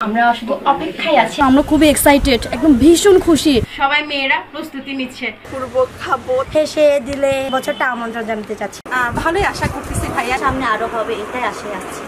আমরা শুধু অপেক্ষায় আছি। আমরা খুবই এক্সাইটেড, একদম ভীষণ খুশি। সবাই মেয়েরা প্রস্তুতি নিচ্ছে। পূর্ব খাবো, হেসে দিলে বছরটা আমন্ত্রণ জানাতে চাচ্ছি। ভালোই আশা করতেছি ভাইয়া, সামনে আরো হবে, এটাই আশায় আছি।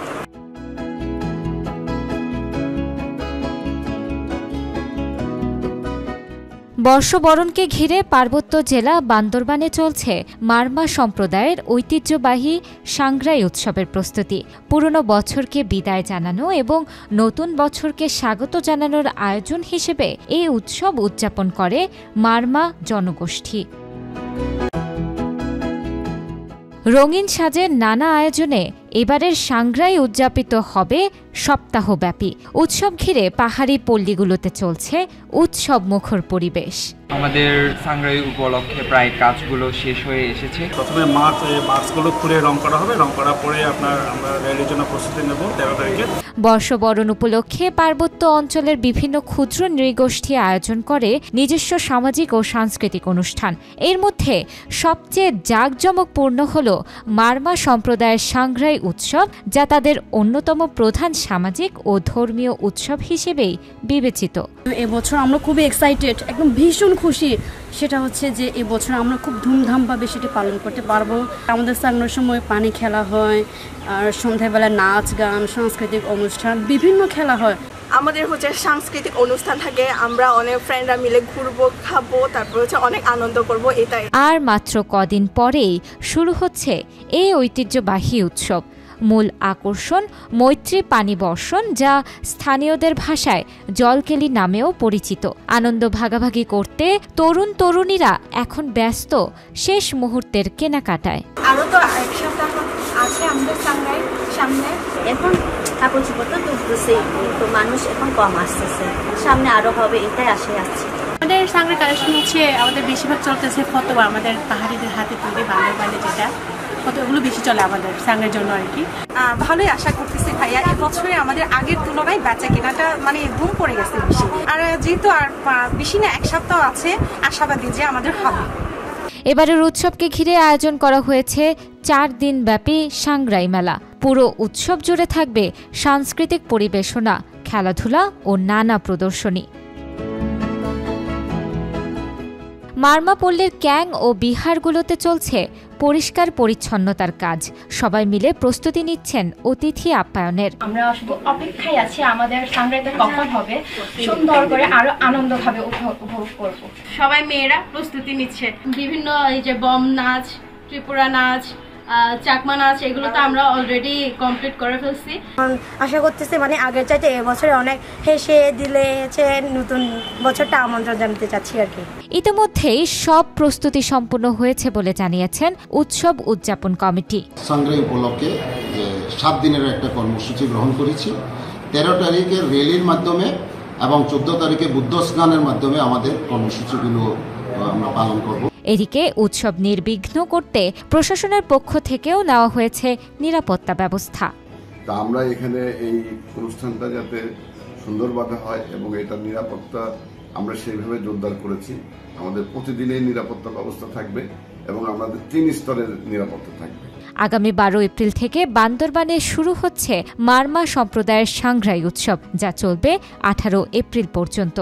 বর্ষবরণকে ঘিরে পার্বত্য জেলা বান্দরবানে চলছে মারমা সম্প্রদায়ের ঐতিহ্যবাহী সাংগ্রাই উৎসবের প্রস্তুতি। পুরনো বছরকে বিদায় জানানো এবং নতুন বছরকে স্বাগত জানানোর আয়োজন হিসেবে এই উৎসব উদযাপন করে মারমা জনগোষ্ঠী। রঙিন সাজের নানা আয়োজনে এবারের সাংগ্রাই উদযাপিত হবে সপ্তাহব্যাপী। উৎসব ঘিরে পাহাড়ি পল্লীগুলোতে চলছে উৎসব মুখর পরিবেশ। আমাদের সাংগ্রাই উপলক্ষে প্রায় কাজগুলো শেষ হয়ে এসেছে। প্রথমে মাছগুলো খুলে রং করা হবে, রং করার পরে আমরা র্যালির জন্য প্রস্তুতি নেব 13 তারিখে। বর্ষবরণ উপলক্ষে পার্বত্য অঞ্চলের বিভিন্ন ক্ষুদ্র নৃগোষ্ঠী আয়োজন করে নিজস্ব সামাজিক ও সাংস্কৃতিক অনুষ্ঠান। এর মধ্যে সবচেয়ে জাঁকজমকপূর্ণ হল মারমা সম্প্রদায়ের সাংগ্রাই উৎসব, যা তাদের অন্যতম প্রধান সামাজিক ও ধর্মীয় উৎসব হিসেবেই বিবেচিত। এবছর আমরা খুবই এক্সাইটেড, একদম ভীষণ খুশি। সেটা হচ্ছে যে এবছর আমরা খুব ধুমধামভাবে সেটা পালন করতে পারবো। আমাদের সাংগ্রার সময় পানি খেলা হয়, আর সন্ধ্যাবেলা নাচ গান, সাংস্কৃতিক অনুষ্ঠান, বিভিন্ন খেলা হয়। আমাদের সাংস্কৃতিক অনুষ্ঠান থাকে, আমরা অনেক ফ্রেন্ডরা মিলে ঘুরবো, খাবো, তারপর অনেক আনন্দ করব। এটাই। আর মাত্র কদিন পরেই শুরু হচ্ছে এই ঐতিহ্যবাহী উৎসব। মূল আকর্ষণ মৈত্রী পানি বর্ষণ, যা স্থানীয়দের ভাষায় জলকেলি নামেও পরিচিত। আনন্দ ভাগাভাগি করতে তরুণ তরুণীরা এখন ব্যস্ত শেষ মুহূর্তের কেনাকাটায়। আরো তো এক সপ্তাহ আছে আমাদের সামনে। এখন কাগজপত্র তুলতেছে, তো মানুষ এখন কম আসতেছে, সামনে আরো হবে, এটাই আশায় আছি। আমাদের সাংগ্রাই কালেকশন হচ্ছে আমাদের বেশিরভাগ চলতেছে ফতোয়া, আমাদের পাহাড়িদের হাতে তৈরি বান্দরবানে যেটা ফতোয়াগুলো বেশি চলে আমাদের সাংগ্রাইয়ের জন্য আর কি। ভালোই আশা করতেছি ভাইয়া, এবছরে আমাদের আগের তুলনায় বেচা কেনাটা বুম পড়ে গেছে বেশি। আর যেহেতু আর বেশি না, এক সপ্তাহ আছে, আশাবাদী যে আমাদের হবে। এবারের উৎসবকে ঘিরে আয়োজন করা হয়েছে 4 দিন ব্যাপী সাংগ্রাই মেলা। পুরো উৎসব জুড়ে থাকবে সাংস্কৃতিক পরিবেশনা, খেলাধুলা ও নানা প্রদর্শনী। মারমা পল্লীর ক্যাং ও বিহারগুলোতে চলছে পরিষ্কার পরিচ্ছন্নতার কাজ। সবাই মিলে প্রস্তুতি নিচ্ছেন অতিথি আপ্যায়নের। আমরা শুধু অপেক্ষায় আছি আমাদের সাংগ্রাইটা কখন হবে, সুন্দর করে আরো আনন্দভাবে উপভোগ করব। সবাই মেয়েরা প্রস্তুতি নিচ্ছে। বিভিন্ন এই যে বম নাচ, ত্রিপুরা নাচ, চাকমা নাচ, এগুলো তো আমরা অলরেডি কমপ্লিট করে ফেলছি। আশা করতেছি আগের চাইতে এবছরে অনেক হেসে দিলে নতুন বছরটা আমন্ত্রণ জানাতে চাচ্ছি আর কি। ইতিমধ্যেই সব প্রস্তুতি সম্পন্ন হয়েছে বলে জানিয়েছেন উৎসব উদযাপন কমিটি। সাংগ্রাই উপলক্ষে 7 দিনের একটা কর্মসূচি গ্রহণ করেছি। 13 তারিখের র্যালির মাধ্যমে এবং 14 তারিখে বুদ্ধ স্নানের মাধ্যমে আমাদের কর্মসূচিগুলো আমরা পালন করব। এদিকে উৎসব নির্বিঘ্ন করতে প্রশাসনের পক্ষ থেকেও নেওয়া হয়েছে নিরাপত্তা ব্যবস্থা। তা আমরা এখানে এই অনুষ্ঠানটা যাতে সুন্দরভাবে হয় এবং এটার নিরাপত্তা আমরা সেইভাবে জোরদার করেছি। আমাদের প্রতিদিনই নিরাপত্তা ব্যবস্থা থাকবে এবং আমাদের 3 স্তরের নিরাপত্তা থাকবে। আগামী 12 এপ্রিল থেকে বান্দরবানে শুরু হচ্ছে মারমা সম্প্রদায়ের সাংগ্রাই উৎসব, যা চলবে 18 এপ্রিল পর্যন্ত।